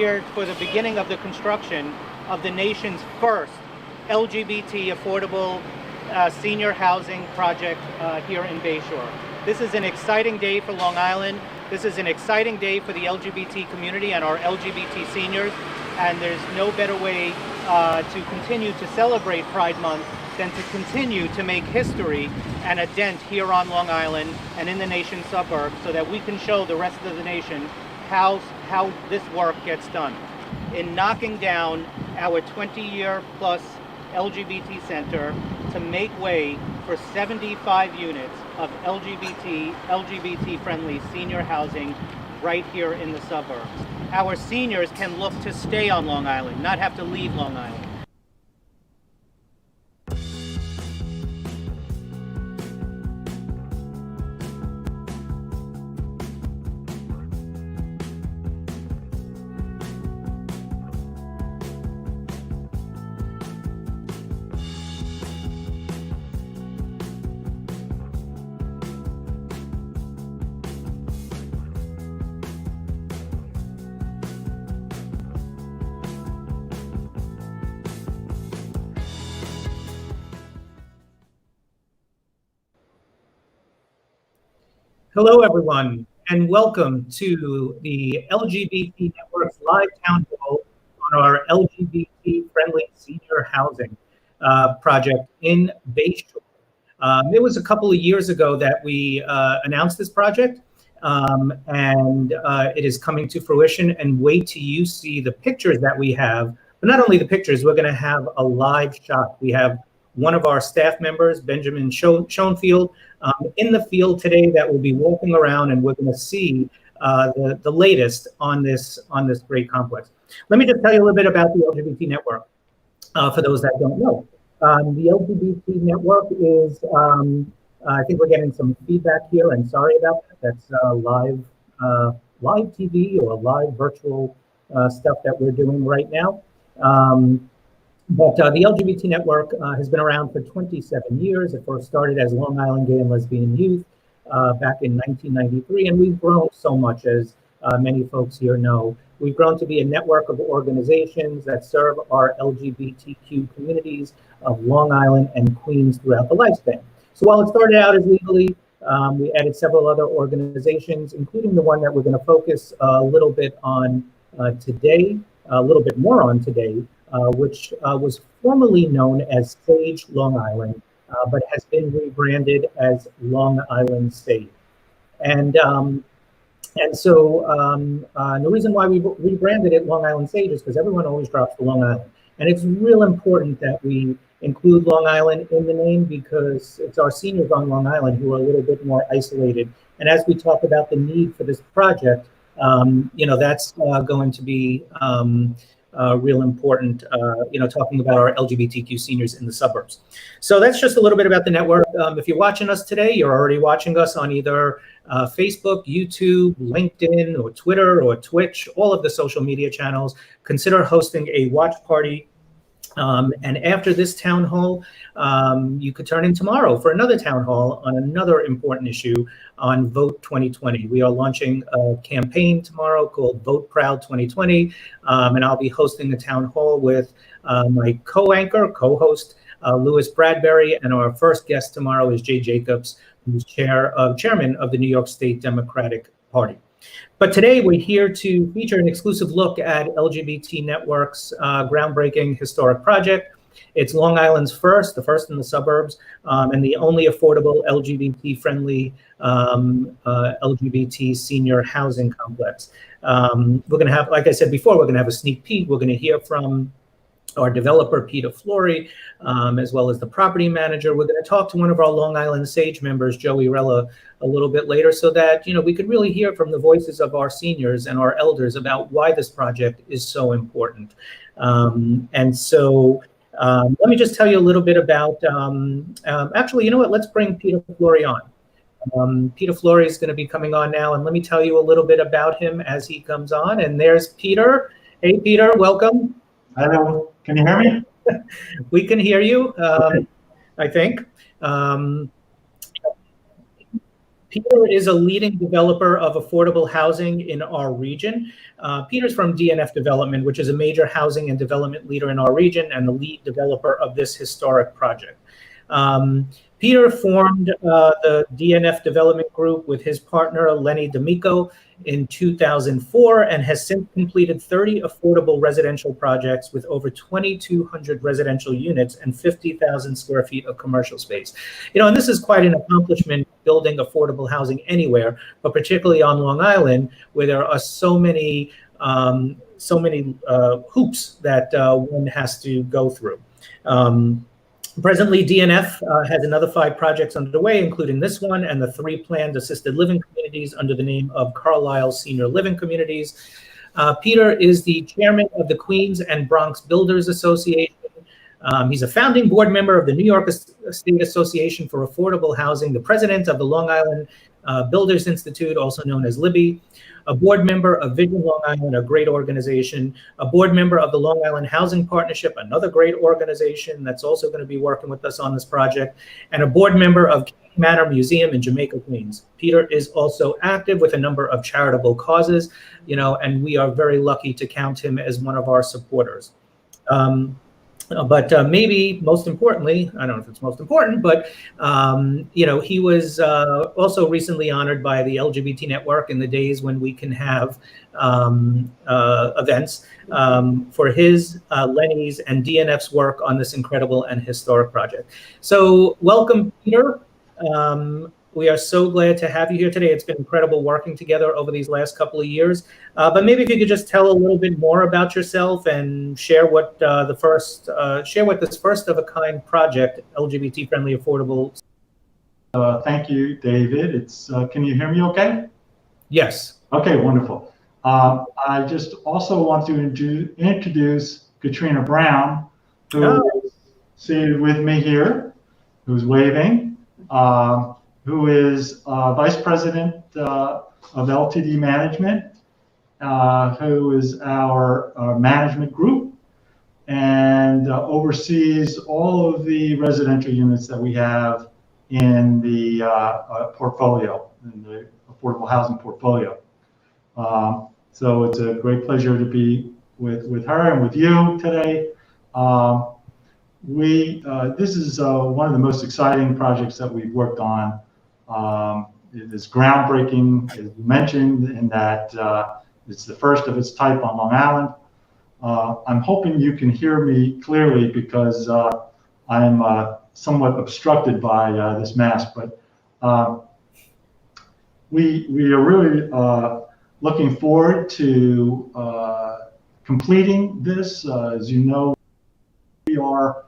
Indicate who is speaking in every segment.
Speaker 1: here for the beginning of the construction of the nation's first LGBT affordable senior housing project here in Bayshore. This is an exciting day for Long Island. This is an exciting day for the LGBT community and our LGBT seniors, and there's no better way to continue to celebrate Pride Month than to continue to make history and a dent here on Long Island and in the nation's suburbs so that we can show the rest of the nation how this work gets done. In knocking down our 20-year plus LGBT center to make way for 75 units of LGBT-friendly senior housing right here in the suburbs. Our seniors can look to stay on Long Island, not have to leave Long Island.
Speaker 2: Hello, everyone, and welcome to the LGBT Network's live town hall on our LGBT-friendly senior housing project in Bayshore. It was a couple of years ago that we announced this project, and it is coming to fruition. And wait till you see the pictures that we have. But not only the pictures, we're going to have a live shot. We have one of our staff members, Benjamin Schoenfield, in the field today that will be walking around, and we're going to see the latest on this great complex. Let me just tell you a little bit about the LGBT network for those that don't know. The LGBT network is, I think we're getting some feedback here, and sorry about that. That's live TV or live virtual stuff that we're doing right now. But the LGBT network has been around for 27 years. It first started as Long Island Gay and Lesbian Youth back in 1993, and we've grown so much, as many folks here know. We've grown to be a network of organizations that serve our LGBTQ communities of Long Island and Queens throughout the lifespan. So while it started out as legally, we added several other organizations, including the one that we're going to focus a little bit on today, a little bit more on today, which was formerly known as Sage Long Island, but has been rebranded as Long Island Sage. And so the reason why we rebranded it Long Island Sage is because everyone always drops to Long Island. And it's real important that we include Long Island in the name, because it's our seniors on Long Island who are a little bit more isolated. And as we talk about the need for this project, that's going to be real important, talking about our LGBTQ seniors in the suburbs. So that's just a little bit about the network. If you're watching us today, you're already watching us on either Facebook, YouTube, LinkedIn, or Twitter, or Twitch, all of the social media channels. Consider hosting a watch party. And after this town hall, you could turn in tomorrow for another town hall on another important issue on Vote 2020. We are launching a campaign tomorrow called Vote Proud 2020, and I'll be hosting the town hall with my co-host, Louis Bradbury, and our first guest tomorrow is Jay Jacobs, who's chairman of the New York State Democratic Party. But today we're here to feature an exclusive look at LGBT Network's groundbreaking historic project. It's Long Island's the first in the suburbs, and the only affordable LGBT-friendly LGBT senior housing complex. We're going to have, like I said before, we're going to have a sneak peek. We're going to hear from our developer, Flore, as well as the property manager. We're going to talk to one of our Long Island Sage members, Joey Rella, a little bit later, so that we could really hear from the voices of our seniors and our elders about why this project is so important. And so let me just tell you a little bit about, actually, you know what, let's bring Flore on. Flore is going to be coming on now, and let me tell you a little bit about him as he comes on. And there's Peter. Hey, Peter, welcome.
Speaker 3: Hello, can you hear me?
Speaker 2: We can hear you, I think. Peter is a leading developer of affordable housing in our region. Peter's from DNF Development, which is a major housing and development leader in our region and the lead developer of this historic project. Peter formed the DNF Development Group with his partner, Lenny D'Amico, in 2004 and has since completed 30 affordable residential projects with over 2,200 residential units and 50,000 square feet of commercial space. And this is quite an accomplishment building affordable housing anywhere, but particularly on Long Island, where there are so many hoops that one has to go through. Presently, DNF has another 5 projects underway, including this one and the 3 planned assisted living communities under the name of Carlisle Senior Living Communities. Peter is the chairman of the Queens and Bronx Builders Association. He's a founding board member of the New York State Association for Affordable Housing, the president of the Long Island Builders Institute, also known as LIBI, a board member of Vision Long Island, a great organization, a board member of the Long Island Housing Partnership, another great organization that's also going to be working with us on this project, and a board member of King Manor Museum in Jamaica, Queens. Peter is also active with a number of charitable causes, and we are very lucky to count him as one of our supporters. But maybe most importantly, I don't know if it's most important, but he was also recently honored by the LGBT network in the days when we can have events for his, Lenny's, and DNF's work on this incredible and historic project. So welcome, Peter. We are so glad to have you here today. It's been incredible working together over these last couple of years. But maybe if you could just tell a little bit more about yourself and share what this first of a kind project, LGBT friendly, affordable.
Speaker 3: Thank you, David. Can you hear me okay?
Speaker 2: Yes.
Speaker 3: Okay, wonderful. I just also want to introduce Katrina Brown, who is seated with me here, who's waving. Who is Vice President of LTD Management, who is our management group, and oversees all of the residential units that we have in the portfolio, in the affordable housing portfolio. So it's a great pleasure to be with her and with you today. This is one of the most exciting projects that we've worked on. It is groundbreaking, as you mentioned, in that it's the first of its type on Long Island. I'm hoping you can hear me clearly because I'm somewhat obstructed by this mask, but we are really looking forward to completing this. As you know, we are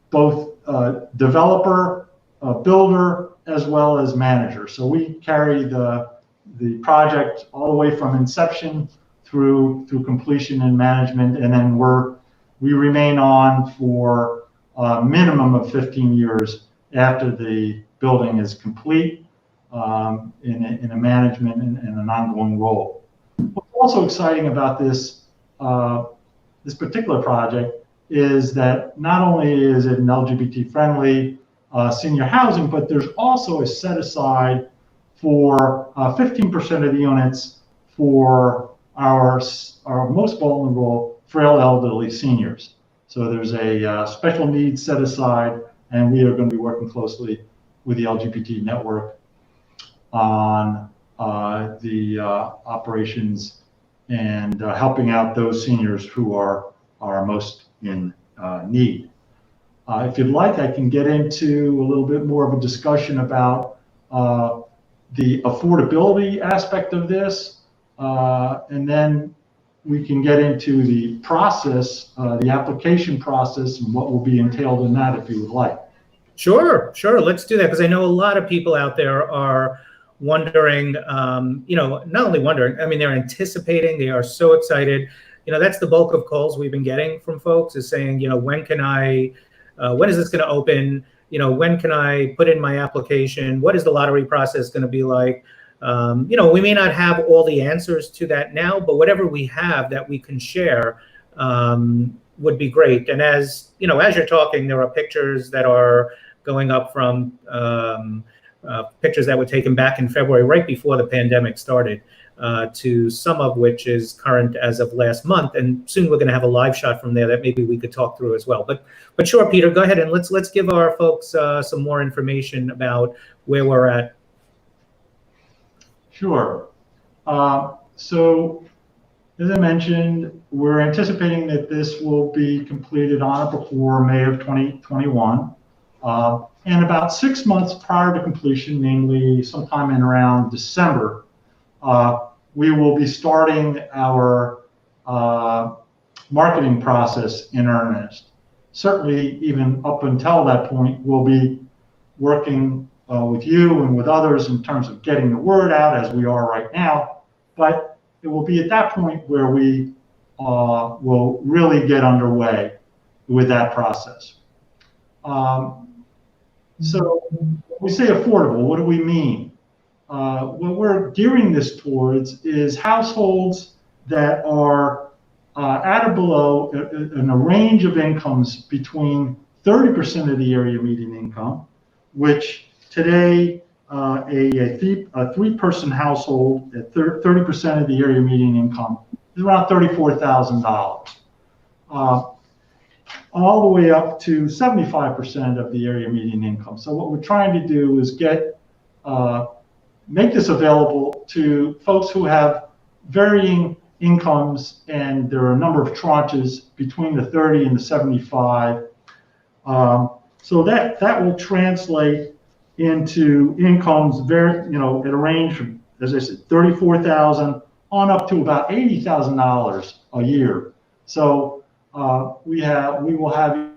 Speaker 3: both developer, builder, as well as manager. So we carry the project all the way from inception through completion and management, and then we remain on for a minimum of 15 years after the building is complete in a management and an ongoing role. What's also exciting about this particular project is that not only is it an LGBT friendly senior housing, but there's also a set aside for 15% of the units for our most vulnerable, frail elderly seniors. So there's a special needs set aside, and we are going to be working closely with the LGBT network on the operations and helping out those seniors who are most in need. If you'd like, I can get into a little bit more of a discussion about the affordability aspect of this, and then we can get into the process, the application process, and what will be entailed in that if you would like.
Speaker 2: Sure. Let's do that, because I know a lot of people out there are wondering, not only wondering, I mean, they're anticipating, they are so excited. That's the bulk of calls we've been getting from folks is saying, when is this going to open? When can I put in my application? What is the lottery process going to be like? We may not have all the answers to that now, but whatever we have that we can share would be great. And as you're talking, there are pictures that are going up from pictures that were taken back in February, right before the pandemic started, to some of which is current as of last month. And soon we're going to have a live shot from there that maybe we could talk through as well. But sure, Peter, go ahead and let's give our folks some more information about where we're at.
Speaker 3: Sure. So, as I mentioned, we're anticipating that this will be completed on or before May of 2021. And about 6 months prior to completion, namely sometime in around December, we will be starting our marketing process in earnest. Certainly, even up until that point, we'll be working with you and with others in terms of getting the word out as we are right now. But it will be at that point where we will really get underway with that process. So when we say affordable, what do we mean? What we're gearing this towards is households that are at or below in a range of incomes between 30% of the area median income, which today a three-person household at 30% of the area median income is around $34,000. All the way up to 75% of the area median income. So what we're trying to do is make this available to folks who have varying incomes, and there are a number of tranches between the 30 and the 75. So that will translate into incomes at a range from, as I said, $34,000 on up to about $80,000 a year. So we will have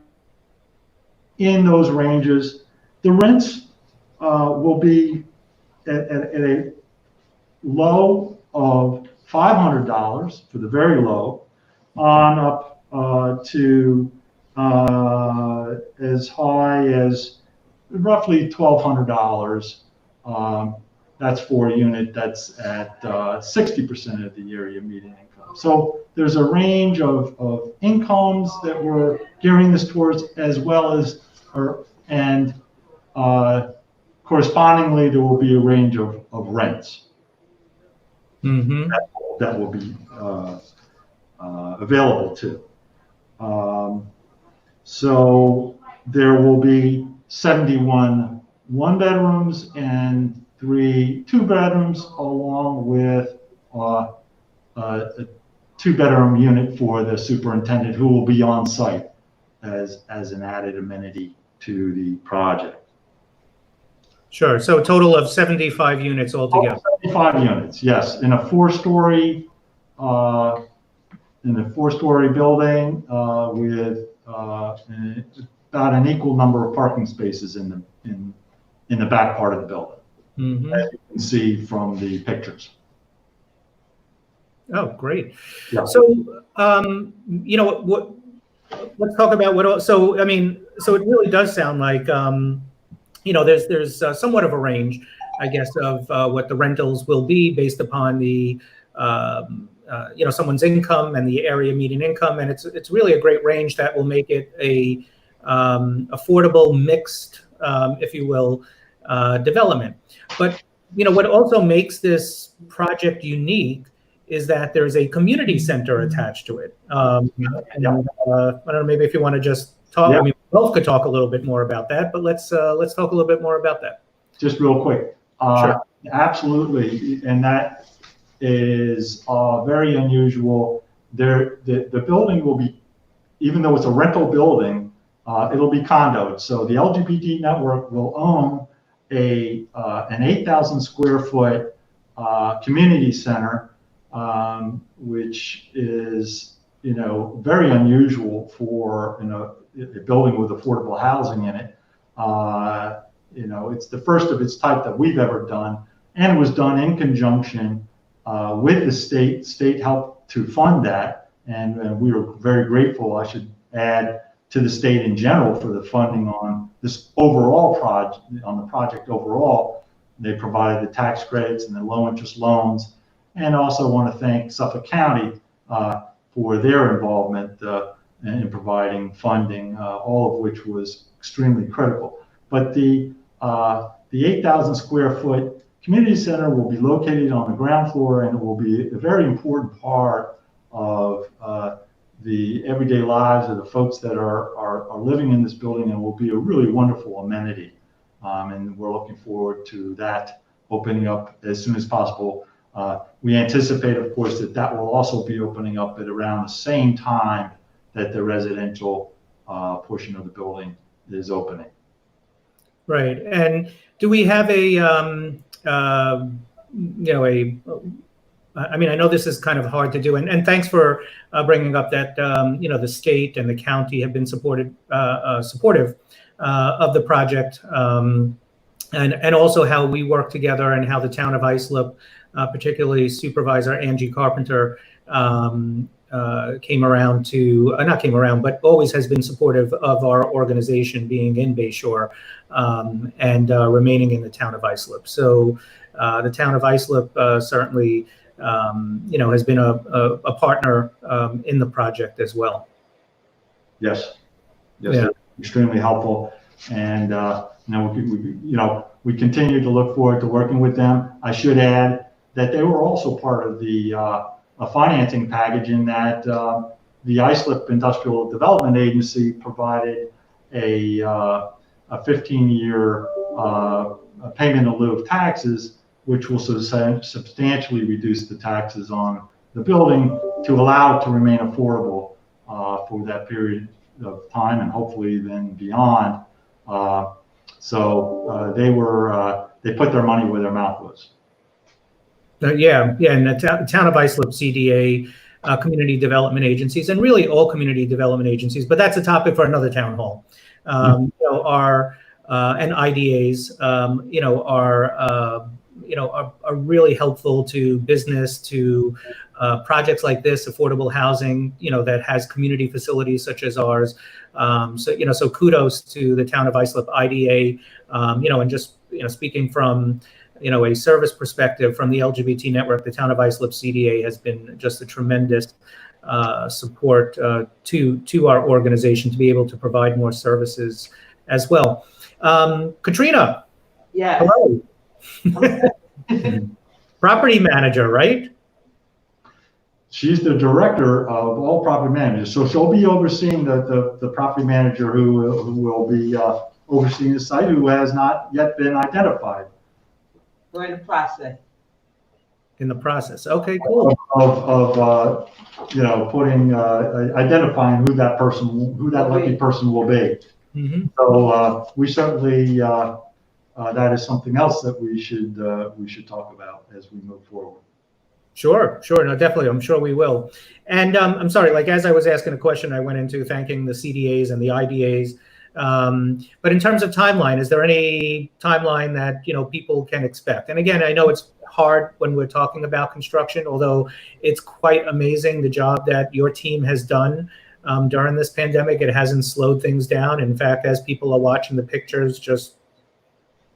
Speaker 3: in those ranges. The rents will be at a low of $500 for the very low, on up to as high as roughly $1,200. That's for a unit that's at 60% of the area median income. So there's a range of incomes that we're gearing this towards, as well as, correspondingly, there will be a range of rents that will be available too. So there will be 71 one-bedrooms and 3 two-bedrooms, along with a 2-bedroom unit for the superintendent, who will be on site as an added amenity to the project.
Speaker 2: Sure. So a total of 75 units altogether.
Speaker 3: 75 units, yes, in a 4-story building with about an equal number of parking spaces in the back part of the building, as you can see from the pictures.
Speaker 2: Oh, great.
Speaker 3: Yeah.
Speaker 2: So, let's talk about what. So, I mean, so it really does sound like, there's somewhat of a range, I guess, of what the rentals will be based upon the, someone's income and the area median income, and it's really a great range that will make it a affordable, mixed, if you will, development. But what also makes this project unique is that there's a community center attached to it. I don't know, maybe if you want to just talk.
Speaker 3: Yeah.
Speaker 2: I mean, we both could talk a little bit more about that, but let's talk a little bit more about that.
Speaker 3: Just real quick.
Speaker 2: Sure.
Speaker 3: Absolutely, and that is very unusual. The building will be, even though it's a rental building, it'll be condoed. So the LGBT network will own an 8,000 square foot community center, which is very unusual for a building with affordable housing in it. It's the first of its type that we've ever done, and was done in conjunction with the state. State helped to fund that, and we were very grateful, I should add, to the state in general for the funding on this overall project. On the project overall, they provided the tax credits and the low interest loans, and also want to thank Suffolk County for their involvement in providing funding, all of which was extremely critical. But the 8,000 square foot community center will be located on the ground floor, and it will be a very important part of the everyday lives of the folks that are living in this building, and will be a really wonderful amenity. And we're looking forward to that opening up as soon as possible. We anticipate, of course, that will also be opening up at around the same time that the residential portion of the building is opening.
Speaker 2: Right. And do we have I mean, I know this is kind of hard to do, and thanks for bringing up that, the state and the county have been supportive of the project, and also how we work together, and how the town of Islip, particularly Supervisor Angie Carpenter, not came around, but always has been supportive of our organization being in Bayshore, and remaining in the town of Islip. So the town of Islip certainly, has been a partner in the project as well.
Speaker 3: Yes,
Speaker 2: Yeah.
Speaker 3: Extremely helpful, and we continue to look forward to working with them. I should add that they were also part of the financing package, in that the Islip Industrial Development Agency provided a 15-year payment in lieu of taxes, which will substantially reduce the taxes on the building to allow it to remain affordable for that period of time, and hopefully then beyond. So they put their money where their mouth was.
Speaker 2: And the town of Islip CDA, community development agencies, and really all community development agencies, but that's a topic for another town hall. And IDAs, are really helpful to business, to projects like this, affordable housing, that has community facilities such as ours. So kudos to the town of Islip IDA, and just, speaking from, a service perspective from the LGBT network, the town of Islip CDA has been just a tremendous support to our organization to be able to provide more services as well. Katrina.
Speaker 4: Yeah.
Speaker 2: Hello. Property manager, right?
Speaker 3: She's the director of all property managers, so she'll be overseeing the property manager who will be overseeing the site, who has not yet been identified.
Speaker 4: We're in the process.
Speaker 2: In the process. Okay, cool.
Speaker 3: Of identifying who that lucky person will be.
Speaker 2: Mm-hmm.
Speaker 3: So we certainly that is something else that we should talk about as we move forward.
Speaker 2: Sure. No, definitely. I'm sure we will. And I'm sorry, as I was asking a question, I went into thanking the CDAs and the IDAs. But in terms of timeline, is there any timeline that, people can expect? And again, I know it's hard when we're talking about construction, although it's quite amazing the job that your team has done during this pandemic. It hasn't slowed things down. In fact, as people are watching the pictures, just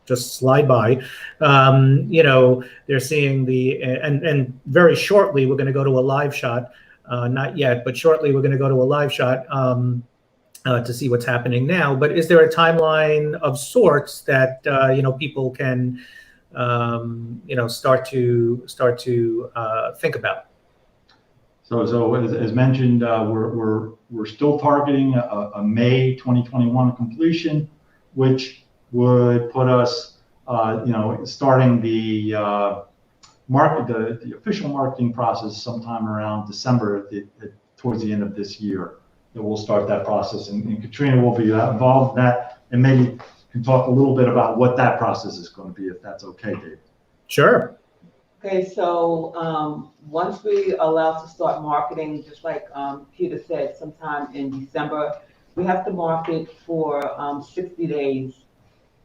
Speaker 2: slide by, they're seeing and very shortly we're going to go to a live shot, not yet, but shortly we're going to go to a live shot to see what's happening now. But is there a timeline of sorts that, people can, start to think about?
Speaker 3: So as mentioned, we're still targeting a May 2021 completion, which would put us, starting the official marketing process sometime around December, towards the end of this year. That we'll start that process, and Katrina will be involved in that, and maybe can talk a little bit about what that process is going to be, if that's okay, Dave.
Speaker 2: Sure.
Speaker 4: Okay, so once we allow to start marketing, just like Peter said, sometime in December, we have to market for 60 days.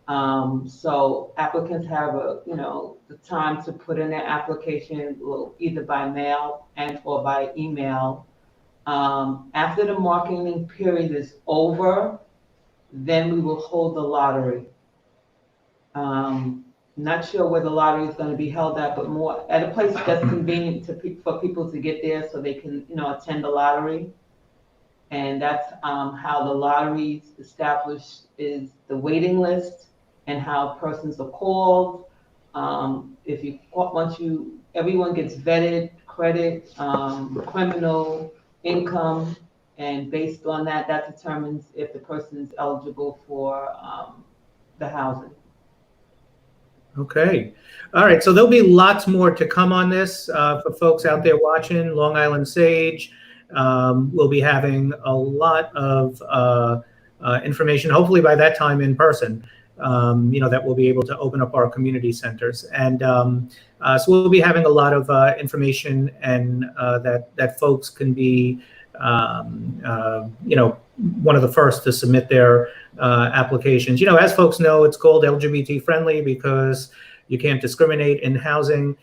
Speaker 4: So applicants have the time to put in their application, either by mail or by email. After the marketing period is over, then we will hold the lottery. Not sure where the lottery is going to be held at, but more at a place that's convenient for people to get there so they can, attend the lottery. And that's how the lotteries established is the waiting list and how persons are called. If you everyone gets vetted, credit, criminal, income, and based on that, that determines if the person is eligible for the housing.
Speaker 2: Okay. All right. So there'll be lots more to come on this for folks out there watching. Long Island Sage will be having a lot of information, hopefully by that time in person, that we'll be able to open up our community centers. And so we'll be having a lot of information and that folks can be, one of the first to submit their applications. As folks know, it's called LGBT friendly because you can't discriminate in housing,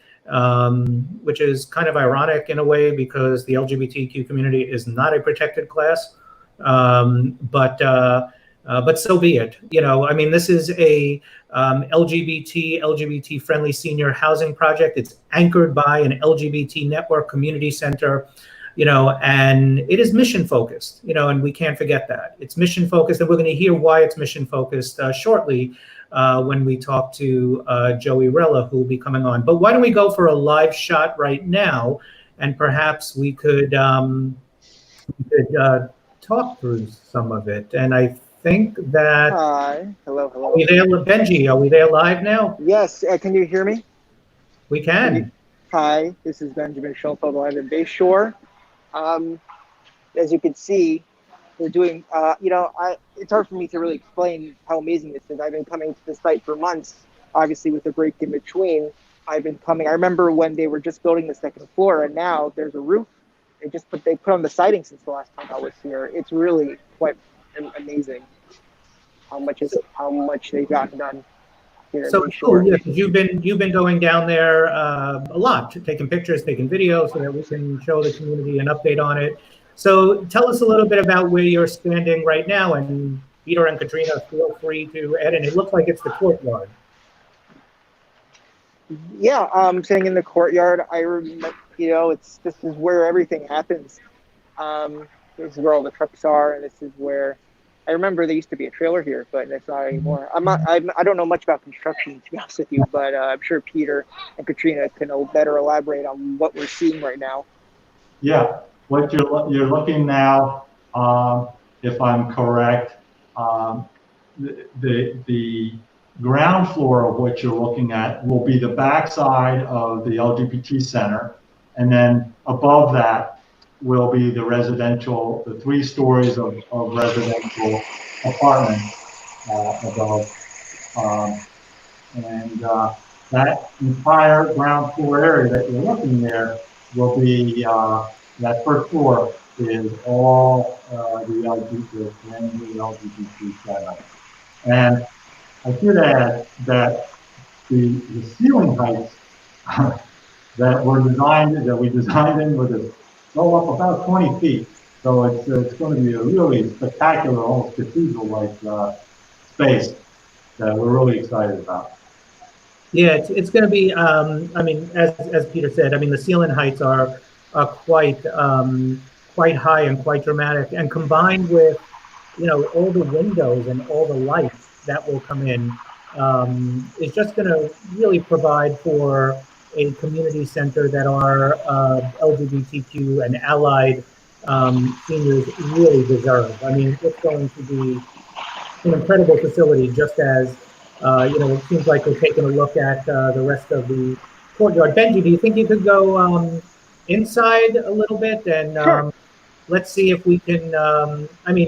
Speaker 2: which is kind of ironic in a way because the LGBTQ community is not a protected class. But so be it. This is a LGBT friendly senior housing project. It's anchored by an LGBT network community center. And it is mission focused, and we can't forget that. It's mission focused, and we're going to hear why it's mission focused shortly when we talk to Joey Rella, who will be coming on. But why don't we go for a live shot right now, and perhaps we could talk through some of it. And I think that...
Speaker 5: Hi. Hello.
Speaker 2: Are we there, Benji? Are we there live now?
Speaker 5: Yes. Can you hear me?
Speaker 2: We can.
Speaker 5: Hi. This is Benjamin Schoenfeld live in Bayshore. As you can see, we're doing, it's hard for me to really explain how amazing this is. I've been coming to the site for months, obviously with the break in between. I've been coming. I remember when they were just building the second floor, and now there's a roof. They put on the siding since the last time I was here. It's really quite amazing how much they've gotten done.
Speaker 2: So cool, yeah, because you've been going down there a lot, taking pictures, taking videos, so that we can show the community an update on it. So tell us a little bit about where you're standing right now, and Peter and Katrina, feel free to add in. It looks like it's the courtyard.
Speaker 5: Yeah, I'm sitting in the courtyard. I remember, this is where everything happens. This is where all the trucks are, and this is where. I remember there used to be a trailer here, but it's not anymore. I don't know much about construction, to be honest with you, but I'm sure Peter and Katrina can better elaborate on what we're seeing right now.
Speaker 3: Yeah, what you're looking now, if I'm correct, the ground floor of what you're looking at will be the backside of the LGBT center, and then above that will be the 3 stories of residential apartments above. That entire ground floor area that you're looking there will be, that first floor is all the LGBT setup. And I should add that the ceiling heights that we designed in with it go up about 20 feet. So it's going to be a really spectacular, almost cathedral-like space that we're really excited about.
Speaker 2: Yeah, it's going to be, as Peter said, the ceiling heights are quite high and quite dramatic, and combined with, all the windows and all the lights that will come in, is just going to really provide for a community center that our LGBTQ and allied seniors really deserve. It's going to be an incredible facility, just as, it seems like we're taking a look at the rest of the courtyard. Benji, do you think you could go inside a little bit? And
Speaker 5: sure.
Speaker 2: Let's see if we can,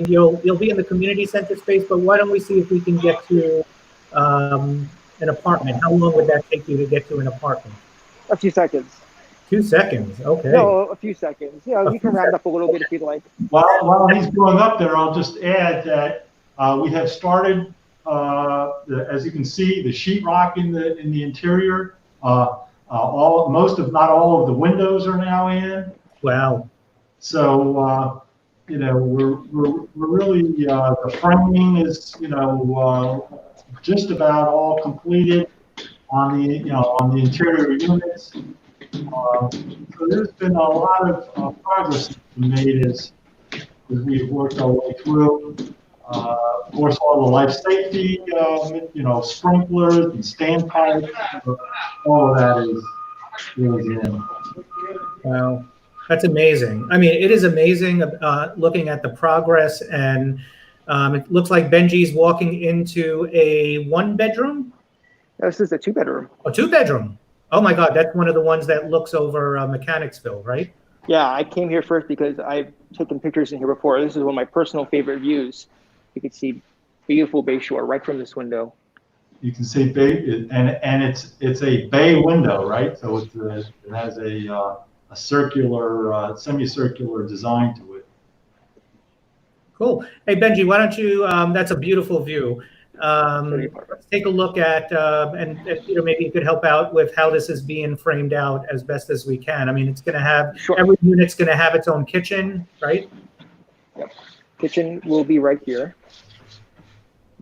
Speaker 2: you'll be in the community center space, but why don't we see if we can get to an apartment? How long would that take you to get to an apartment?
Speaker 5: A few seconds.
Speaker 2: 2 seconds, okay.
Speaker 5: No, a few seconds. You can round up a little bit if you'd like.
Speaker 3: While he's going up there, I'll just add that we have started, as you can see, the sheetrock in the interior. Most, if not all, of the windows are now in.
Speaker 2: Wow.
Speaker 3: So we're really the framing is just about all completed on the interior units. So there's been a lot of progress made as we've worked our way through. Of course, all the life safety, sprinklers and standpipes, all of that is in.
Speaker 2: Wow, that's amazing. I mean, it is amazing looking at the progress, and it looks like Benji's walking into a 1-bedroom.
Speaker 5: This is a 2-bedroom.
Speaker 2: A 2-bedroom. Oh my God, that's one of the ones that looks over Mechanicsville, right?
Speaker 5: Yeah, I came here first because I've taken pictures in here before. This is one of my personal favorite views. You can see beautiful Bayshore right from this window.
Speaker 3: You can see bay, and it's a bay window, right? So it has a circular, semicircular design to it.
Speaker 2: Cool. Hey Benji, why don't you? That's a beautiful view. Let's take a look at, and maybe you could help out with how this is being framed out as best as we can. I mean, it's going to have, every unit's going to have its own kitchen, right?
Speaker 5: Yep. Kitchen will be right here.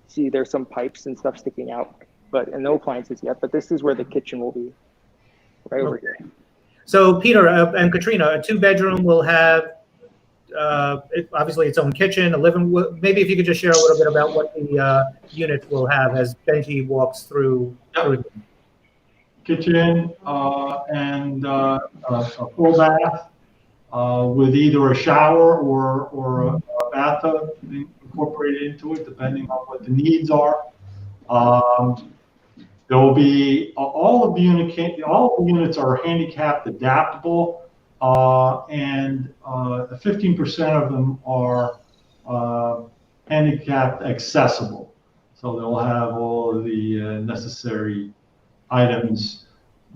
Speaker 5: See, there's some pipes and stuff sticking out, and no appliances yet, but this is where the kitchen will be, right over here.
Speaker 2: So Peter and Katrina, a 2-bedroom will have obviously its own kitchen, a living. Maybe if you could just share a little bit about what the unit will have as Benji walks through.
Speaker 3: Kitchen and a full bath with either a shower or a bathtub incorporated into it, depending on what the needs are. There will be all the units are handicapped adaptable. And 15% of them are handicapped accessible. So they'll have all of the necessary items,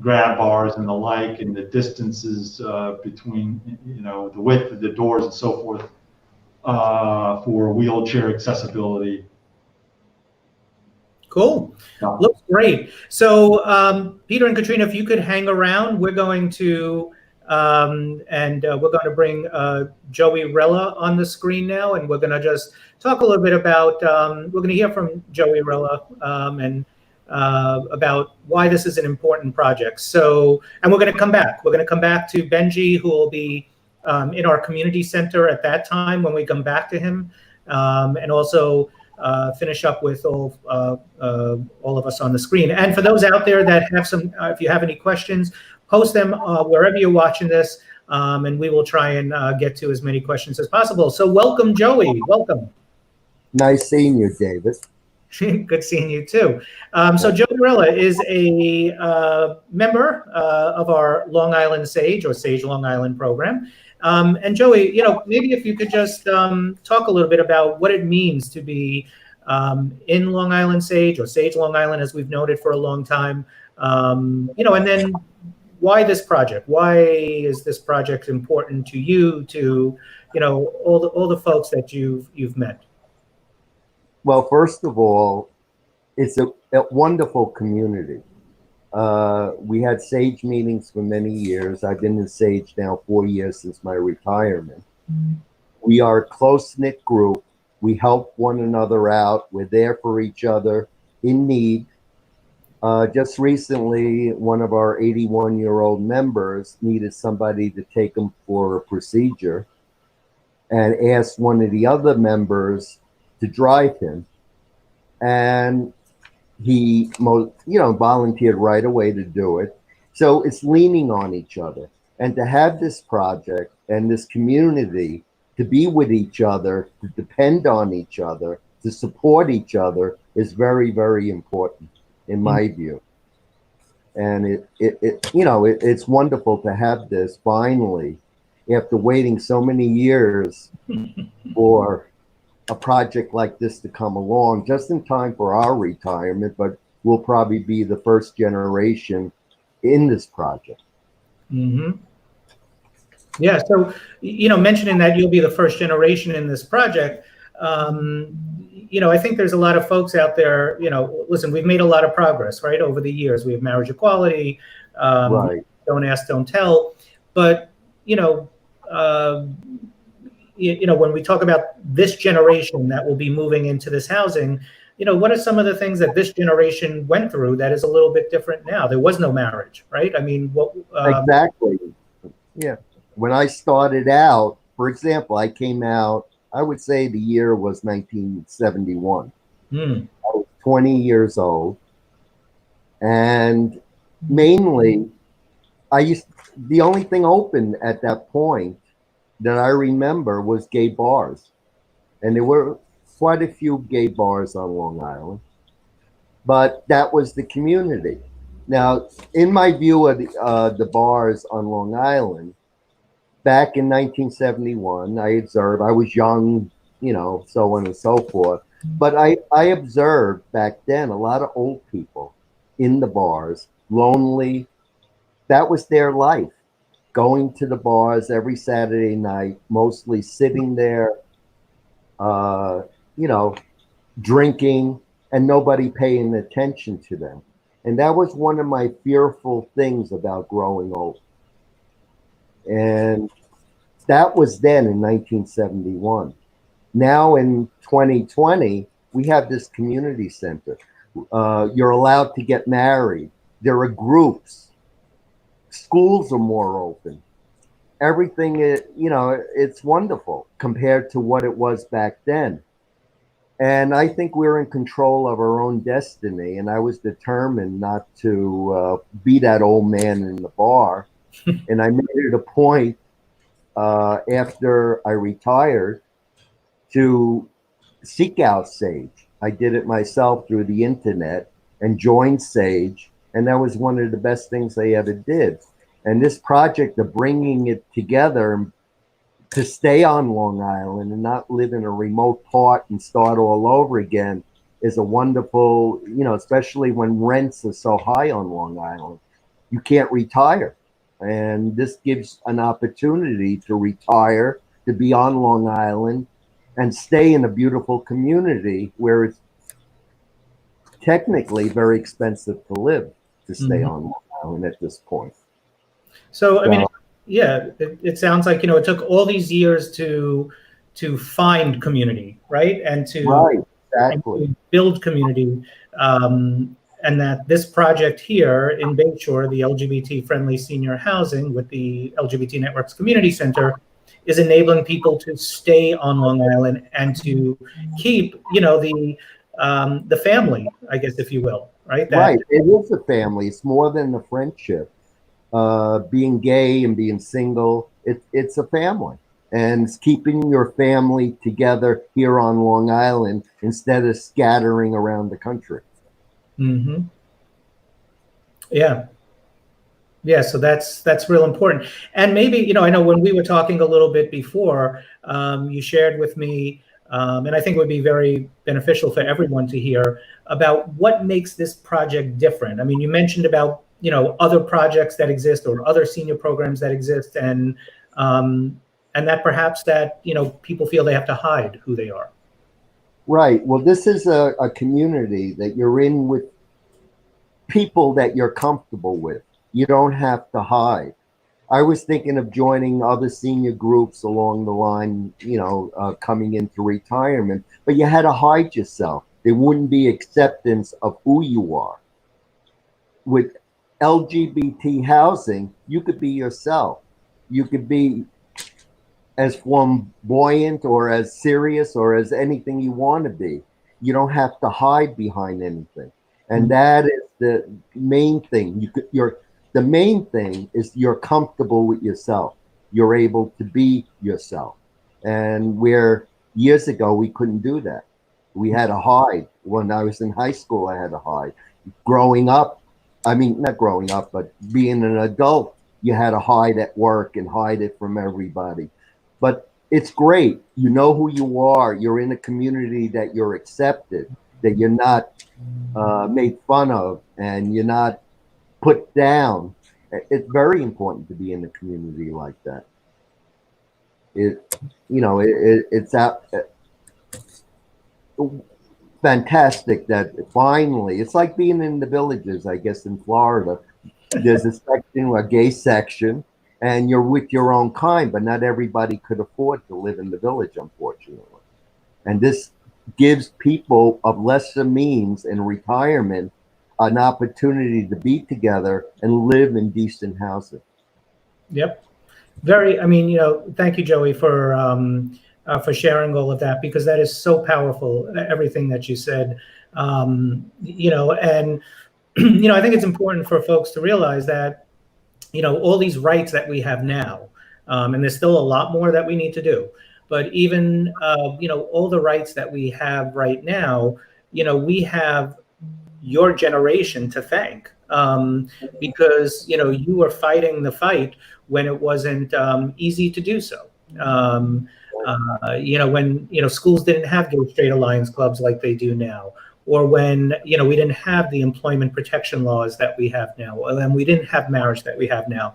Speaker 3: grab bars and the like, and the distances between, the width of the doors and so forth for wheelchair accessibility.
Speaker 2: Cool. Yeah. Looks great. So Peter and Katrina, if you could hang around, we're going to we're going to bring Joey Rella on the screen now, and we're going to just talk a little bit about, we're going to hear from Joey Rella and about why this is an important project. So, and we're going to come back. We're going to come back to Benji, who will be in our community center at that time when we come back to him, and also finish up with all of us on the screen. And for those out there that have some, if you have any questions, post them wherever you're watching this, and we will try and get to as many questions as possible. So welcome, Joey. Welcome.
Speaker 6: Nice seeing you, David.
Speaker 2: Good seeing you too. So Joey Rella is a member of our Long Island SAGE or SAGE Long Island program. And Joey, maybe if you could just talk a little bit about what it means to be in Long Island SAGE or SAGE Long Island, as we've noted for a long time, and then why this project? Why is this project important to you, to all the folks that you've met?
Speaker 6: Well, first of all, it's a wonderful community. We had SAGE meetings for many years. I've been in SAGE now 4 years since my retirement. We are a close-knit group. We help one another out. We're there for each other in need. Just recently, one of our 81-year-old members needed somebody to take him for a procedure and asked one of the other members to drive him. And he, volunteered right away to do it. So it's leaning on each other. And to have this project and this community to be with each other, to depend on each other, to support each other is very, very important in my view. And it's wonderful to have this finally, after waiting so many years for a project like this to come along, just in time for our retirement, but we'll probably be the first generation in this project.
Speaker 2: Mm-hmm. Yeah, so, mentioning that you'll be the first generation in this project, I think there's a lot of folks out there, listen, we've made a lot of progress, right, over the years. We have marriage equality,
Speaker 6: right.
Speaker 2: Don't ask, don't tell. But, when we talk about this generation that will be moving into this housing, what are some of the things that this generation went through that is a little bit different now? There was no marriage, right? I mean,
Speaker 6: exactly. Yeah. When I started out, for example, I came out I would say the year was 1971.
Speaker 2: Mm.
Speaker 6: I was 20 years old, and mainly the only thing open at that point that I remember was gay bars, and there were quite a few gay bars on Long Island, but that was the community. Now, in my view of the bars on Long Island, back in 1971, I observed, I was young, so on and so forth. But I observed back then a lot of old people in the bars, lonely. That was their life, going to the bars every Saturday night, mostly sitting there, uh, you know, drinking, and nobody paying attention to them. And that was one of my fearful things about growing old. And that was then in 1971. Now in 2020, we have this community center. You're allowed to get married. There are groups. Schools are more open. Everything is, it's wonderful compared to what it was back then. And I think we're in control of our own destiny. And I was determined not to be that old man in the bar. And I made it a point after I retired to seek out Sage. I did it myself through the internet and joined Sage. And that was one of the best things I ever did. And this project of bringing it together to stay on Long Island and not live in a remote part and start all over again is a wonderful, especially when rents are so high on Long Island. You can't retire. And this gives an opportunity to retire, to be on Long Island, and stay in a beautiful community where it's technically very expensive to live, to stay on Long Island at this point.
Speaker 2: So, I mean, yeah, it sounds like, it took all these years to find community, right? And to,
Speaker 6: exactly.
Speaker 2: and to build community. And that this project here in Bayshore, the LGBT-friendly senior housing with the LGBT Networks Community Center, is enabling people to stay on Long Island and to keep, the family, I guess, if you will, right?
Speaker 6: Right. It is a family. It's more than a friendship. Being gay and being single, it's a family. And it's keeping your family together here on Long Island instead of scattering around the country.
Speaker 2: Mm-hmm. Yeah. Yeah, so that's real important. And maybe, I know when we were talking a little bit before, you shared with me, and I think it would be very beneficial for everyone to hear about what makes this project different. I mean, you mentioned about, other projects that exist or other senior programs that exist, and that perhaps that, people feel they have to hide who they are.
Speaker 6: Right. Well, this is a community that you're in with people that you're comfortable with. You don't have to hide. I was thinking of joining other senior groups along the line, coming into retirement, but you had to hide yourself. There wouldn't be acceptance of who you are. With LGBT housing, you could be yourself. You could be as flamboyant or as serious or as anything you want to be. You don't have to hide behind anything. And that is the main thing. The main thing is you're comfortable with yourself. You're able to be yourself. And where years ago we couldn't do that. We had to hide. When I was in high school, I had to hide. Growing up, not growing up, but being an adult, you had to hide at work and hide it from everybody. But it's great. You know who you are. You're in a community that you're accepted, that you're not made fun of, and you're not put down. It's very important to be in a community like that. It's fantastic that finally, it's like being in the villages, I guess, in Florida. There's a gay section, and you're with your own kind, but not everybody could afford to live in the village, unfortunately. And this gives people of lesser means in retirement an opportunity to be together and live in decent housing.
Speaker 2: Yep. Thank you, Joey, for for sharing all of that, because that is so powerful, everything that you said. And I think it's important for folks to realize that, all these rights that we have now, and there's still a lot more that we need to do, but even, all the rights that we have right now, we have your generation to thank, because, you were fighting the fight when it wasn't easy to do so. When, schools didn't have gay straight alliance clubs like they do now, or when, we didn't have the employment protection laws that we have now, and we didn't have marriage that we have now.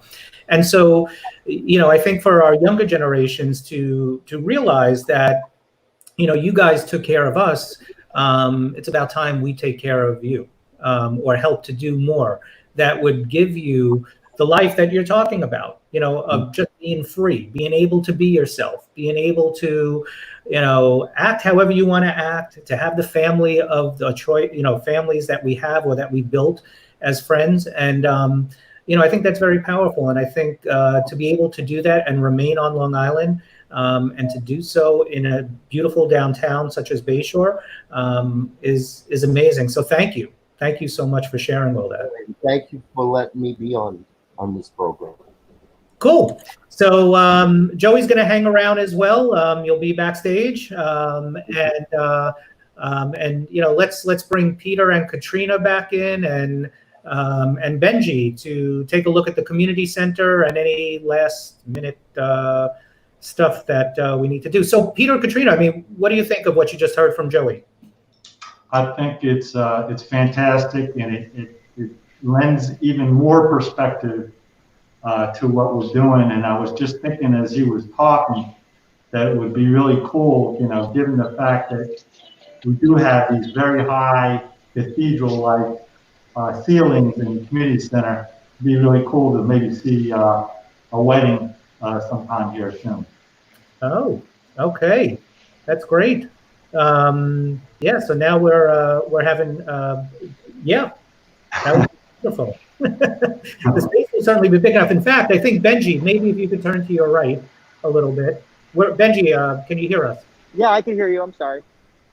Speaker 2: And so, I think for our younger generations to realize that, you guys took care of us, it's about time we take care of you, or help to do more that would give you the life that you're talking about, of just being free, being able to be yourself, being able to, act however you want to act, to have the family of the choice, families that we have or that we built as friends. And, I think that's very powerful. And I think to be able to do that and remain on Long Island, and to do so in a beautiful downtown such as Bayshore, is amazing. So thank you. Thank you so much for sharing all that.
Speaker 6: Thank you for letting me be on this program.
Speaker 2: Cool. So Joey's going to hang around as well. You'll be backstage, and let's bring Peter and Katrina back in, and Benji to take a look at the community center and any last minute stuff that we need to do. So Peter, Katrina, what do you think of what you just heard from Joey?
Speaker 3: I think it's fantastic, and it lends even more perspective to what we're doing. And I was just thinking as he was talking that it would be really cool, given the fact that we do have these very high cathedral-like ceilings in the community center. It'd be really cool to maybe see a wedding sometime here soon.
Speaker 2: Oh, okay, that's great. So now we're having that was wonderful. The space will certainly be big enough. In fact, I think Benji, maybe if you could turn to your right a little bit. Benji, can you hear us?
Speaker 5: Yeah, I can hear you. I'm sorry.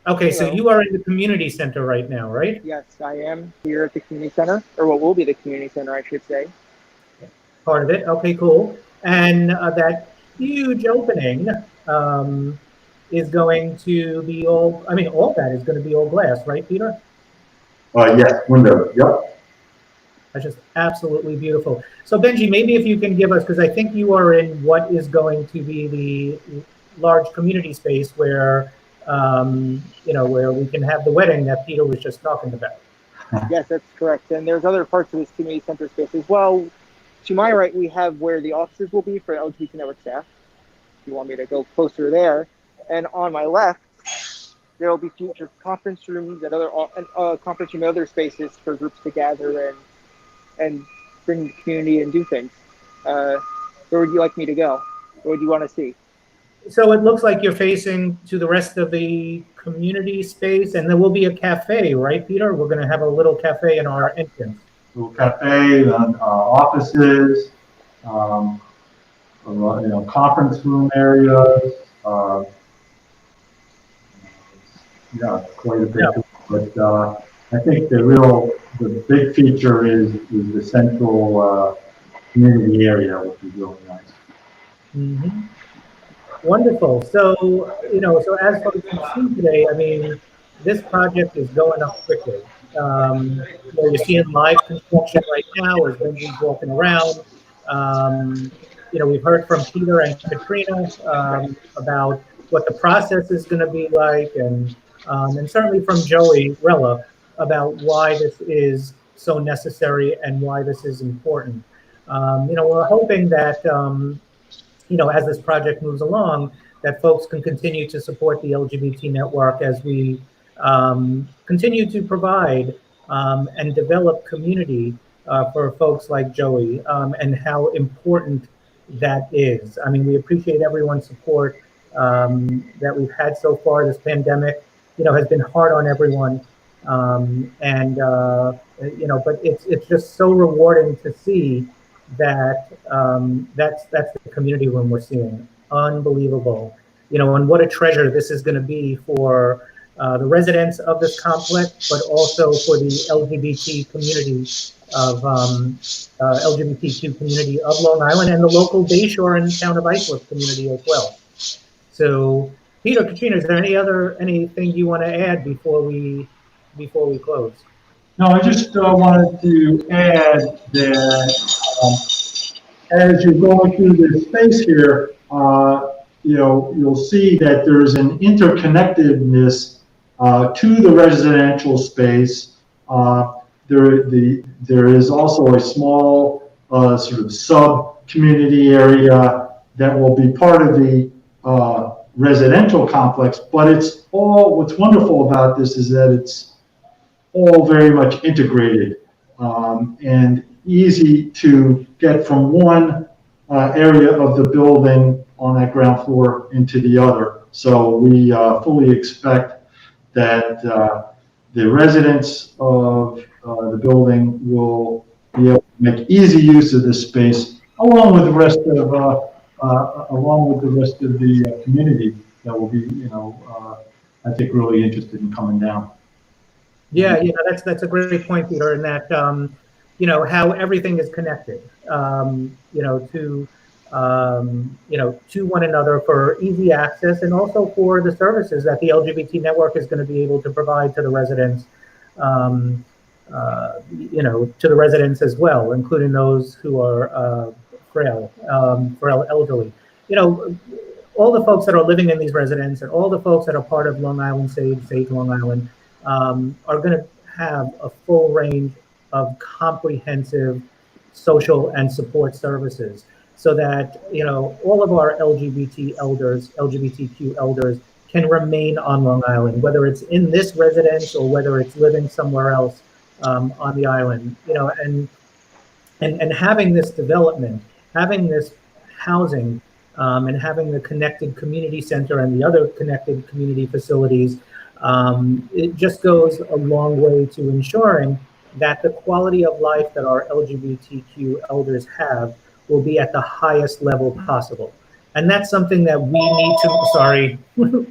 Speaker 2: Okay,
Speaker 5: Hello.
Speaker 2: So you are in the community center right now, right?
Speaker 5: Yes, I am here at the community center, or what will be the community center, I should say.
Speaker 2: Part of it. Okay, cool. And that huge opening is going to be all that is going to be all glass, right, Peter?
Speaker 3: Yes, window. Yep.
Speaker 2: That's just absolutely beautiful. So Benji, maybe if you can give us, because I think you are in what is going to be the large community space where, where we can have the wedding that Peter was just talking about.
Speaker 5: Yes, that's correct. And there's other parts of this community center space as well. To my right, we have where the offices will be for LGBT network staff. If you want me to go closer there. And on my left, there will be future conference rooms and conference room and other spaces for groups to gather and bring the community and do things. Where would you like me to go? What would you want to see?
Speaker 2: So it looks like you're facing to the rest of the community space, and there will be a cafe, right, Peter? We're going to have a little cafe in our entrance.
Speaker 3: Little cafe, offices, conference room areas. Quite a bit. Yeah. But I think the big feature is the central community area, which is really nice.
Speaker 2: Mm-hmm. Wonderful. So, so as folks can see today, this project is going up quickly. You're seeing live construction right now as Benji's walking around. We've heard from Peter and Katrina about what the process is going to be like, and certainly from Joey Rella about why this is so necessary and why this is important. We're hoping that, as this project moves along, that folks can continue to support the LGBT network as we continue to provide and develop community for folks like Joey, and how important that is. We appreciate everyone's support that we've had so far. This pandemic, has been hard on everyone, but it's just so rewarding to see that that's the community room we're seeing. Unbelievable. and what a treasure this is going to be for the residents of this complex, but also for the LGBT community of LGBTQ community of Long Island and the local Bayshore and town of Islip community as well. So, Peter, Katrina, is there anything you want to add before we close?
Speaker 3: No, I just wanted to add that as you're going through this space here, you'll see that there's an interconnectedness to the residential space. There is also a small sort of sub-community area that will be part of the residential complex, but what's wonderful about this is that it's all very much integrated and easy to get from one area of the building on that ground floor into the other. So we fully expect that the residents of the building will be able to make easy use of this space, along with the rest of the community that will be, I think, really interested in coming down.
Speaker 2: Yeah, that's a great point, Peter, in that how everything is connected, to one another for easy access, and also for the services that the LGBT network is going to be able to provide to the residents, to the residents as well, including those who are frail, elderly. All the folks that are living in these residences and all the folks that are part of Long Island Sage Long Island, are going to have a full range of comprehensive social and support services, so that all of our LGBTQ elders can remain on Long Island, whether it's in this residence or whether it's living somewhere else on the island. And having this development, having this housing, and having the connected community center and the other connected community facilities, it just goes a long way to ensuring that the quality of life that our LGBTQ elders have will be at the highest level possible. And that's something that we need to,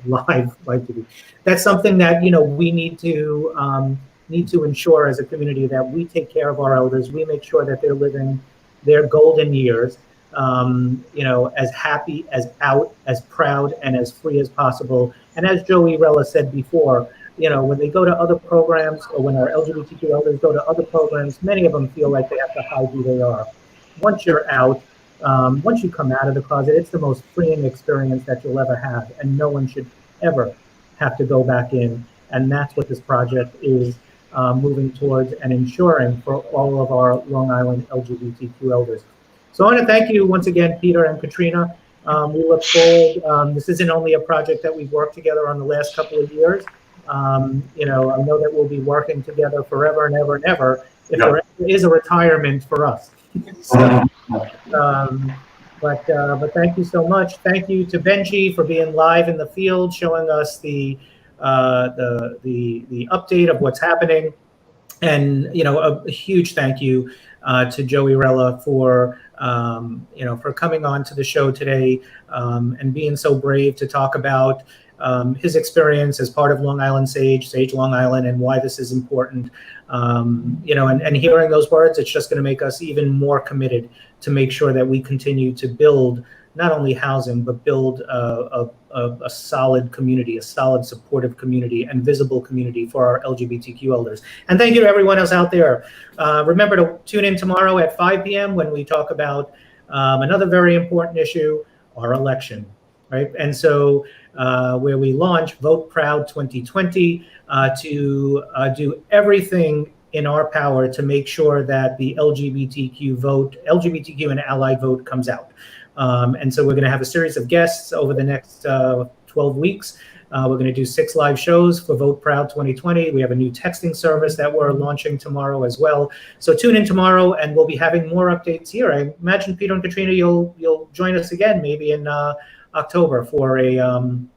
Speaker 2: live TV. That's something that, we need to ensure as a community, that we take care of our elders. We make sure that they're living their golden years, as happy, as proud, and as free as possible. And as Joey Rella said before, when they go to other programs, or when our LGBTQ elders go to other programs, many of them feel like they have to hide who they are. Once you're out, once you come out of the closet, it's the most freeing experience that you'll ever have, and no one should ever have to go back in. And that's what this project is moving towards and ensuring for all of our Long Island LGBTQ elders. So I want to thank you once again, Peter and Katrina. We look forward. This isn't only a project that we've worked together on the last couple of years. I know that we'll be working together forever and ever and ever, if there is a retirement for us. So, but thank you so much. Thank you to Benji for being live in the field, showing us the update of what's happening, and a huge thank you to Joey Rella for coming on to the show today, and being so brave to talk about his experience as part of Long Island Sage Long Island, and why this is important. And hearing those words, it's just going to make us even more committed to make sure that we continue to build not only housing, but build a solid community, a solid supportive community and visible community for our LGBTQ elders. And thank you to everyone else out there. Remember to tune in tomorrow at 5 p.m. when we talk about another very important issue, our election, right? And so where we launch Vote Proud 2020 to do everything in our power to make sure that the LGBTQ and allied vote comes out. And so we're going to have a series of guests over the next 12 weeks. We're going to do 6 live shows for Vote Proud 2020. We have a new texting service that we're launching tomorrow as well. So tune in tomorrow, and we'll be having more updates here. I imagine, Peter and Katrina, you'll join us again maybe in October for an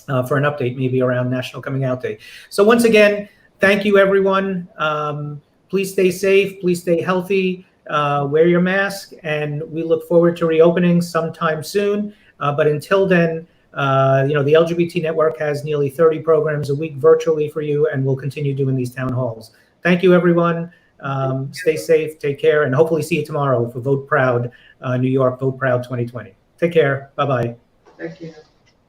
Speaker 2: update, maybe around National Coming Out Day. So once again, thank you, everyone. Please stay safe. Please stay healthy. Wear your mask, and we look forward to reopening sometime soon. But until then, The LGBT network has nearly 30 programs a week virtually for you, and we'll continue doing these town halls. Thank you, everyone. Stay safe, take care, and hopefully see you tomorrow for Vote Proud New York, Vote Proud 2020. Take care. Bye-bye.
Speaker 4: Thank you.